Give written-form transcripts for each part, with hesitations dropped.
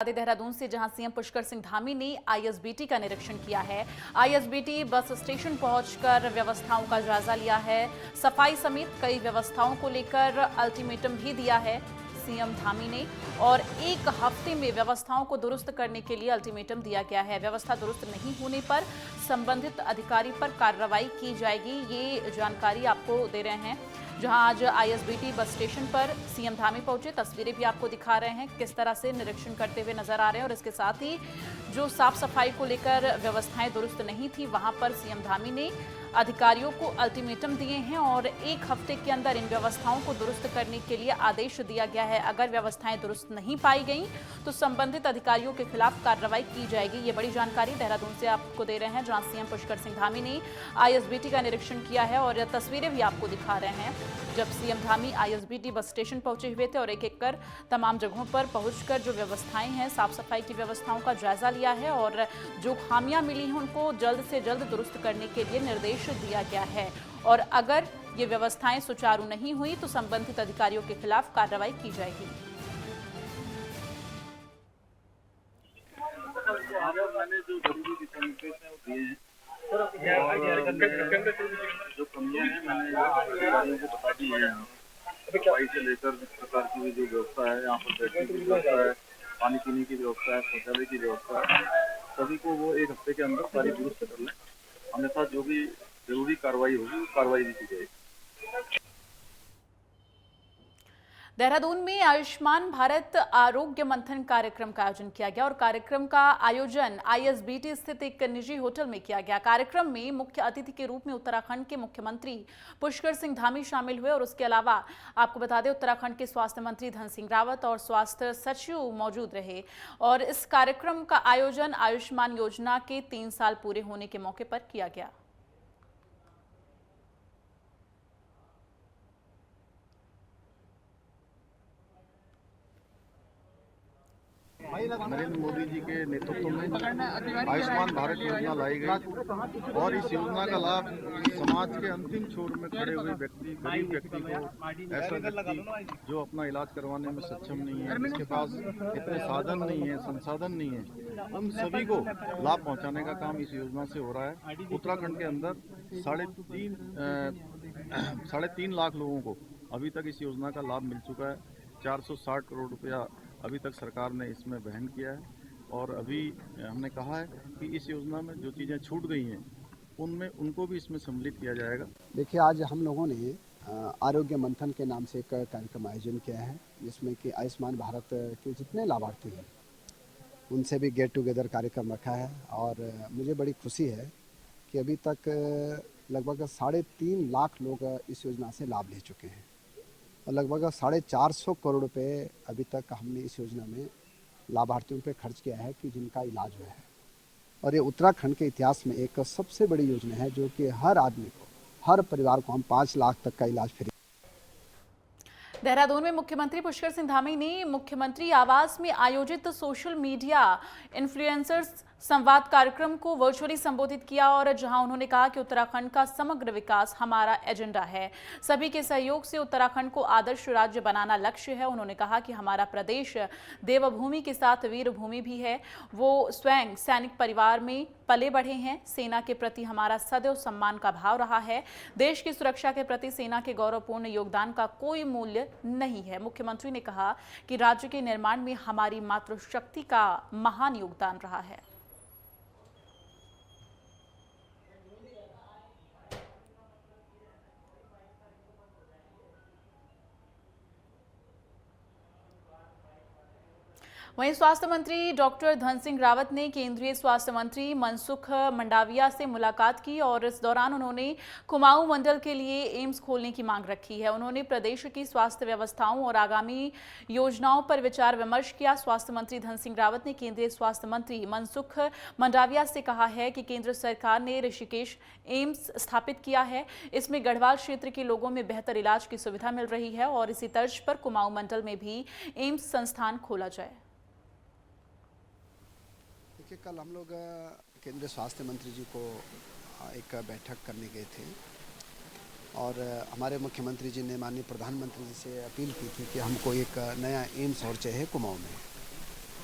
देहरादून से जहां सीएम पुष्कर सिंह धामी ने आईएसबीटी का निरीक्षण किया है। आईएसबीटी बस स्टेशन पहुंचकर व्यवस्थाओं का जायजा लिया है। सफाई समेत कई व्यवस्थाओं को लेकर अल्टीमेटम भी दिया है सीएम धामी ने और एक हफ्ते में व्यवस्थाओं को दुरुस्त करने के लिए अल्टीमेटम दिया गया है। व्यवस्था दुरुस्त नहीं होने पर संबंधित अधिकारी पर कार्रवाई की जाएगी। ये जानकारी आपको दे रहे हैं जहां आज आईएसबीटी बस स्टेशन पर सीएम धामी पहुंचे। तस्वीरें भी आपको दिखा रहे हैं किस तरह से निरीक्षण करते हुए नजर आ रहे हैं और इसके साथ ही जो साफ सफाई को लेकर व्यवस्थाएं दुरुस्त नहीं थी वहां पर सीएम धामी ने अधिकारियों को अल्टीमेटम दिए हैं और एक हफ्ते के अंदर इन व्यवस्थाओं को दुरुस्त करने के लिए आदेश दिया गया है। अगर व्यवस्थाएं दुरुस्त नहीं पाई गई तो संबंधित अधिकारियों के खिलाफ कार्रवाई की जाएगी। ये बड़ी जानकारी देहरादून से आपको दे रहे हैं जहां सीएम पुष्कर सिंह धामी ने आईएसबीटी का निरीक्षण किया है और तस्वीरें भी आपको दिखा रहे हैं जब CM Dhami ISBT bus station पहुंचे हुए थे और एक एक कर तमाम जगहों पर पहुंचकर जो व्यवस्थाएं हैं साफ सफाई की व्यवस्थाओं का जायजा लिया है और जो खामियां मिली हैं उनको जल्द से जल्द दुरुस्त करने के लिए निर्देश दिया गया है और अगर ये व्यवस्थाएं सुचारू नहीं हुई तो संबंधित अधिकारियों के खिलाफ कार्रवाई की जाएगी। मैंने जो जरूरी दिशा निर्देश हैं वो दिए हैं जो कमियां हैं मैंने अधिकारियों को बता दी है। सफाई से लेकर जिस प्रकार की भी जो व्यवस्था है, यहाँ पर बैठने की व्यवस्था है, पानी पीने की व्यवस्था है, शौचालय की व्यवस्था है, सभी को वो एक हफ्ते के अंदर सारी दुरुस्त कर लें। अन्यथा जो भी जरूरी कार्रवाई होगी कार्रवाई भी की जाएगी। देहरादून में आयुष्मान भारत आरोग्य मंथन कार्यक्रम का आयोजन किया गया और कार्यक्रम का आयोजन आईएसबीटी स्थित एक निजी होटल में किया गया। कार्यक्रम में मुख्य अतिथि के रूप में उत्तराखंड के मुख्यमंत्री पुष्कर सिंह धामी शामिल हुए और उसके अलावा आपको बता दें उत्तराखंड के स्वास्थ्य मंत्री धन सिंह रावत और स्वास्थ्य सचिव मौजूद रहे और इस कार्यक्रम का आयोजन आयुष्मान योजना के 3 साल पूरे होने के मौके पर किया गया। नरेंद्र मोदी जी के नेतृत्व में आयुष्मान भारत योजना लाई गई और इस योजना का लाभ समाज के अंतिम छोर में खड़े हुए व्यक्ति, गरीब व्यक्ति को, ऐसा व्यक्ति जो अपना इलाज करवाने में सक्षम नहीं है, जिसके पास इतने साधन नहीं है, संसाधन नहीं है, उन सभी को लाभ पहुंचाने का काम इस योजना से हो रहा है। उत्तराखंड के अंदर 3.5 लाख लोगों को अभी तक इस योजना का लाभ मिल चुका है। 460 करोड़ रुपया अभी तक सरकार ने इसमें वहन किया है और अभी हमने कहा है कि इस योजना में जो चीज़ें छूट गई हैं उनमें उनको भी इसमें सम्मिलित किया जाएगा। देखिए, आज हम लोगों ने आरोग्य मंथन के नाम से एक कार्यक्रम आयोजन किया है जिसमें कि आयुष्मान भारत के जितने लाभार्थी हैं उनसे भी गेट टुगेदर कार्यक्रम रखा है और मुझे बड़ी खुशी है कि अभी तक लगभग 3.5 लाख लोग इस योजना से लाभ ले चुके हैं और लगभग 450 करोड़ रुपए अभी तक हमने इस योजना में लाभार्थियों पे खर्च किया है कि जिनका इलाज हुआ है और ये उत्तराखंड के इतिहास में एक सबसे बड़ी योजना है जो कि हर आदमी को, हर परिवार को हम 5 लाख तक का इलाज फ्री। देहरादून में मुख्यमंत्री पुष्कर सिंह धामी ने मुख्यमंत्री आवास में आयोजित सोशल मीडिया इन्फ्लुएंसर्स संवाद कार्यक्रम को वर्चुअली संबोधित किया और जहां उन्होंने कहा कि उत्तराखंड का समग्र विकास हमारा एजेंडा है। सभी के सहयोग से उत्तराखंड को आदर्श राज्य बनाना लक्ष्य है। उन्होंने कहा कि हमारा प्रदेश देवभूमि के साथ वीरभूमि भी है। वो स्वयं सैनिक परिवार में पले बढ़े हैं। सेना के प्रति हमारा सदैव सम्मान का भाव रहा है। देश की सुरक्षा के प्रति सेना के गौरवपूर्ण योगदान का कोई मूल्य नहीं है। मुख्यमंत्री ने कहा कि राज्य के निर्माण में हमारी मातृशक्ति का महान योगदान रहा है। वहीं स्वास्थ्य मंत्री डॉक्टर धन सिंह रावत ने केंद्रीय स्वास्थ्य मंत्री मनसुख मंडाविया से मुलाकात की और इस दौरान उन्होंने कुमाऊं मंडल के लिए एम्स खोलने की मांग रखी है। उन्होंने प्रदेश की स्वास्थ्य व्यवस्थाओं और आगामी योजनाओं पर विचार विमर्श किया। स्वास्थ्य मंत्री धन सिंह रावत ने केंद्रीय स्वास्थ्य मंत्री मनसुख मंडाविया से कहा है कि केंद्र सरकार ने ऋषिकेश एम्स स्थापित किया है। इसमें गढ़वाल क्षेत्र के लोगों में बेहतर इलाज की सुविधा मिल रही है और इसी तर्ज पर कुमाऊं मंडल में भी एम्स संस्थान खोला जाए। देखिए, कल हम लोग केंद्रीय स्वास्थ्य मंत्री जी को एक बैठक करने गए थे और हमारे मुख्यमंत्री जी ने माननीय प्रधानमंत्री जी से अपील की थी कि हमको एक नया एम्स और चाहिए कुमाऊं में।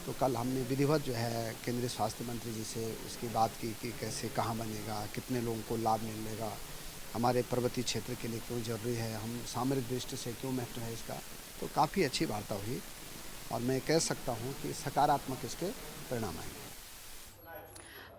तो कल हमने विधिवत जो है केंद्रीय स्वास्थ्य मंत्री जी से उसकी बात की कि कैसे कहाँ बनेगा, कितने लोगों को लाभ मिलेगा, हमारे पर्वतीय क्षेत्र के लिए क्यों जरूरी है, हम सामरिक दृष्टि से क्यों महत्व है इसका। तो काफ़ी अच्छी वार्ता हुई और मैं कह सकता हूँ कि सकारात्मक इसके परिणाम आएंगे।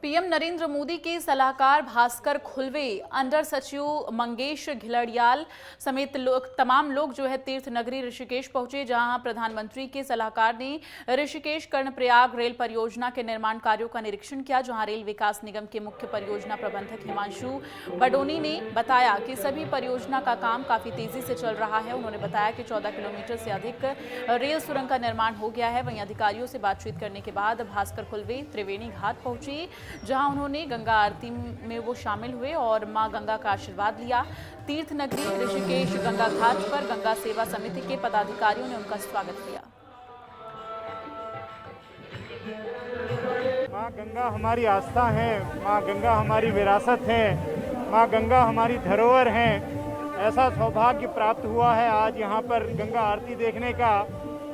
पीएम नरेंद्र मोदी के सलाहकार भास्कर खुलवे, अंडर सचिव मंगेश घिलड़ियाल समेत तमाम लोग जो है तीर्थ नगरी ऋषिकेश पहुंचे, जहां प्रधानमंत्री के सलाहकार ने ऋषिकेश कर्णप्रयाग रेल परियोजना के निर्माण कार्यों का निरीक्षण किया, जहां रेल विकास निगम के मुख्य परियोजना प्रबंधक हिमांशु बडोनी ने बताया कि सभी परियोजना का काम काफी तेजी से चल रहा है। उन्होंने बताया कि 14 किलोमीटर से अधिक रेल सुरंग का निर्माण हो गया है। वहीं अधिकारियों से बातचीत करने के बाद भास्कर खुलवे त्रिवेणी घाट पहुंचे, जहां उन्होंने गंगा आरती में वो शामिल हुए और मां गंगा का आशीर्वाद लिया। तीर्थ नगरी ऋषिकेश गंगा घाट पर गंगा सेवा समिति के पदाधिकारियों ने उनका स्वागत किया। मां गंगा हमारी आस्था है, मां गंगा हमारी विरासत है, मां गंगा हमारी धरोहर है। ऐसा सौभाग्य प्राप्त हुआ है आज यहाँ पर गंगा आरती देखने का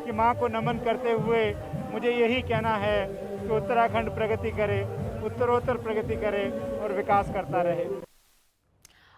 कि मां को नमन करते हुए मुझे यही कहना है कि उत्तराखंड प्रगति करे, उत्तरोत्तर प्रगति करे और विकास करता रहे।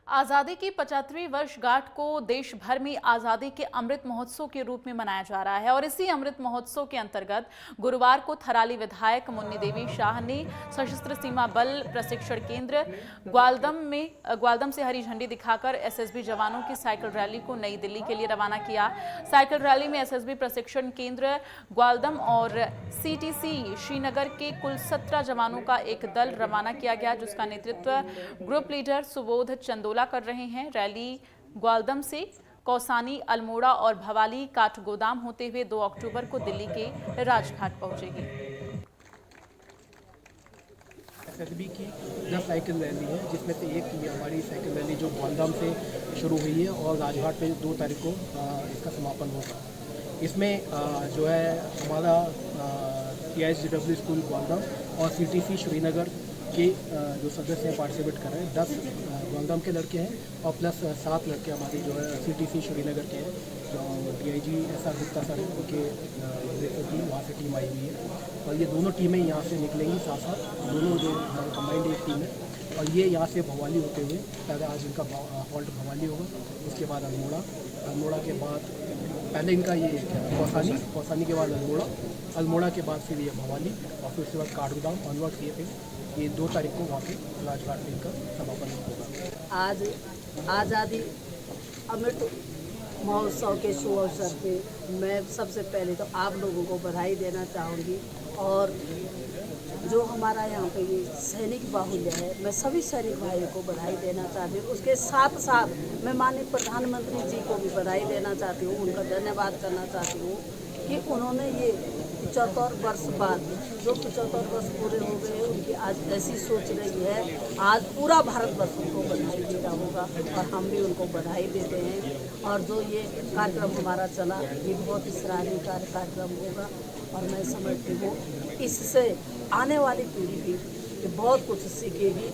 आज़ादी की 75वीं वर्षगांठ को देश भर में आज़ादी के अमृत महोत्सव के रूप में मनाया जा रहा है और इसी अमृत महोत्सव के अंतर्गत गुरुवार को थराली विधायक मुन्नी देवी शाह ने सशस्त्र सीमा बल प्रशिक्षण केंद्र ग्वालदम से हरी झंडी दिखाकर एसएसबी जवानों की साइकिल रैली को नई दिल्ली के लिए रवाना किया। साइकिल रैली में एसएसबी प्रशिक्षण केंद्र ग्वालदम और सीटीसी श्रीनगर के कुल 17 जवानों का एक दल रवाना किया गया, जिसका नेतृत्व ग्रुप लीडर सुबोध चंदोला कर रहे हैं। रैली ग्वालदम से कौसानी, अल्मोड़ा और भवाली काठगोदाम होते हुए 2 अक्टूबर को दिल्ली के राजघाट पहुंचेगी। एसएसबी की 10 साइकिल रैली है, जिसमें से एक हमारी साइकिल रैली जो ग्वालदम से शुरू हुई है और राजघाट पे 2 तारीख को इसका समापन होगा। इसमें जो है हमारा TISW स्कूल ग्वालदम और CTC श्रीनगर के जो सदस्य हैं पार्टिसिपेट कर रहे हैं। 10 ग्वालदम के लड़के हैं और प्लस 7 लड़के हमारे जो है CTC श्रीनगर के हैं, जो DIG SR गुप्ता सर उनके टीम वहाँ से टीम आई हुई है और ये दोनों टीमें यहाँ से निकलेंगी साथ साथ, दोनों जो कंबाइंड एक टीम है और ये यहाँ से भवाली होते हुए पहले आज इनका हॉल्ट भवाली होगा, उसके बाद अल्मोड़ा के बाद पहले इनका ये कौसानी के बाद अल्मोड़ा के बाद फिर ये भवाली और फिर उसके बाद काठगोदाम ऑनवर्ड ये 2 तारीख को वहाँ पे राजघाट में इनका समापन होगा। आज आज़ादी अमृत महोत्सव के शुभ अवसर पे मैं सबसे पहले तो आप लोगों को बधाई देना चाहूँगी और जो हमारा यहाँ पे ये सैनिक बाहुल्य है, मैं सभी सैनिक भाइयों को बधाई देना चाहती हूँ। उसके साथ साथ मैं माननीय प्रधानमंत्री जी को भी बधाई देना चाहती हूँ, उनका धन्यवाद करना चाहती हूँ कि उन्होंने ये 75 वर्ष बाद जो 75 वर्ष पूरे हो गए, उनकी आज ऐसी सोच रही है। आज पूरा भारतवर्ष उनको बधाई दे रहा होगा और हम भी उनको बधाई देते हैं। और जो ये कार्यक्रम हमारा चला, ये बहुत ही सराहनीय कार्यक्रम होगा और मैं समझती हूँ इससे आने वाली पीढ़ी भी बहुत कुछ सीखेगी।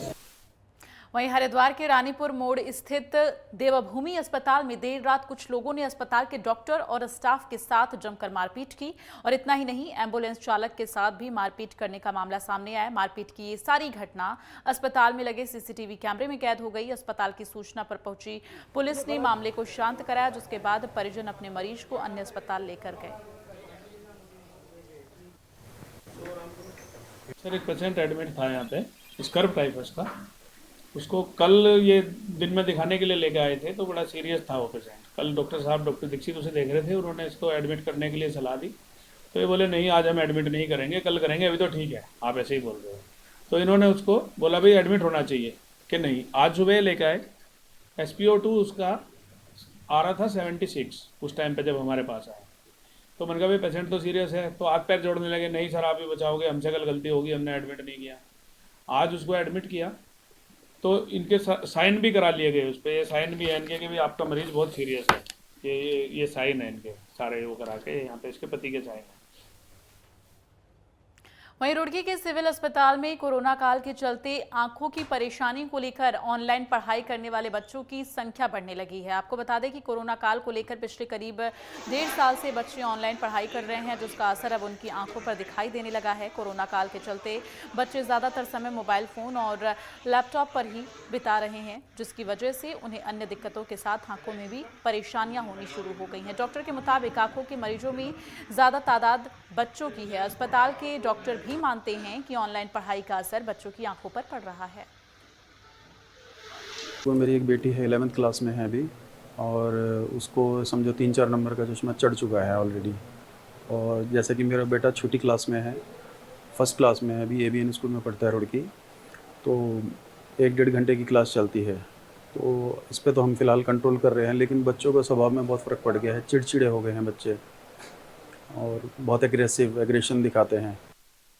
वहीं हरिद्वार के रानीपुर मोड़ स्थित देवभूमि अस्पताल में देर रात कुछ लोगों ने अस्पताल के डॉक्टर और स्टाफ के साथ जमकर मारपीट की और इतना ही नहीं, एम्बुलेंस चालक के साथ भी मारपीट करने का मामला सामने आया। मारपीट की ये सारी घटना अस्पताल में लगे CCTV कैमरे में कैद हो गई। अस्पताल की सूचना पर पहुंची पुलिस ने मामले को शांत कराया, जिसके बाद परिजन अपने मरीज को अन्य अस्पताल लेकर गए। सर, एक पेशेंट एडमिट था यहाँ पे, स्कर्व टाइफस का। उसको कल ये दिन में दिखाने के लिए लेके आए थे, तो बड़ा सीरियस था वो पेशेंट। कल डॉक्टर दीक्षित उसे देख रहे थे, उन्होंने इसको एडमिट करने के लिए सलाह दी, तो ये बोले नहीं आज हम एडमिट नहीं करेंगे, कल करेंगे, अभी तो ठीक है, आप ऐसे ही बोल रहे हो। तो इन्होंने उसको बोला भाई एडमिट होना चाहिए कि नहीं। आज सुबह लेके आए, SpO2 उसका आ रहा था 76 उस टाइम पे जब हमारे पास आया। तो मैंने कहा भाई पेशेंट तो सीरियस है, तो हाथ पैर जोड़ने लगे, नहीं सर आप ही बचाओगे, हमसे कल गलती होगी, हमने एडमिट नहीं किया। आज उसको एडमिट किया तो इनके साइन भी करा लिए गए, उस पर ये साइन भी है इनके कि भाई आपका मरीज़ बहुत सीरियस है। ये साइन है इनके सारे, वो करा के यहाँ पे इसके पति के साइन है। वहीं रुड़की के सिविल अस्पताल में कोरोना काल के चलते आंखों की परेशानी को लेकर ऑनलाइन पढ़ाई करने वाले बच्चों की संख्या बढ़ने लगी है। आपको बता दें कि कोरोना काल को लेकर पिछले करीब 1.5 साल से बच्चे ऑनलाइन पढ़ाई कर रहे हैं, जिसका असर अब उनकी आंखों पर दिखाई देने लगा है। कोरोना काल के चलते बच्चे ज़्यादातर समय मोबाइल फ़ोन और लैपटॉप पर ही बिता रहे हैं, जिसकी वजह से उन्हें अन्य दिक्कतों के साथ आंखों में भी परेशानियां होनी शुरू हो गई हैं। डॉक्टर के मुताबिक आंखों के मरीजों में ज़्यादा तादाद बच्चों की है। अस्पताल के डॉक्टर भी मानते हैं कि ऑनलाइन पढ़ाई का असर बच्चों की आंखों पर पड़ रहा है। वो मेरी एक बेटी है 11th क्लास में है अभी, और उसको समझो 3-4 नंबर का चश्मा चढ़ चुका है ऑलरेडी। और जैसे कि मेरा बेटा छोटी क्लास में है, फर्स्ट क्लास में है, अभी ABN स्कूल में पढ़ता है रुड़की, तो 1-1.5 घंटे की क्लास चलती है। तो इस पर तो हम फिलहाल कंट्रोल कर रहे हैं, लेकिन बच्चों का स्वभाव में बहुत फ़र्क पड़ गया है। चिड़चिड़े हो गए हैं बच्चे और बहुत एग्रेशन दिखाते हैं।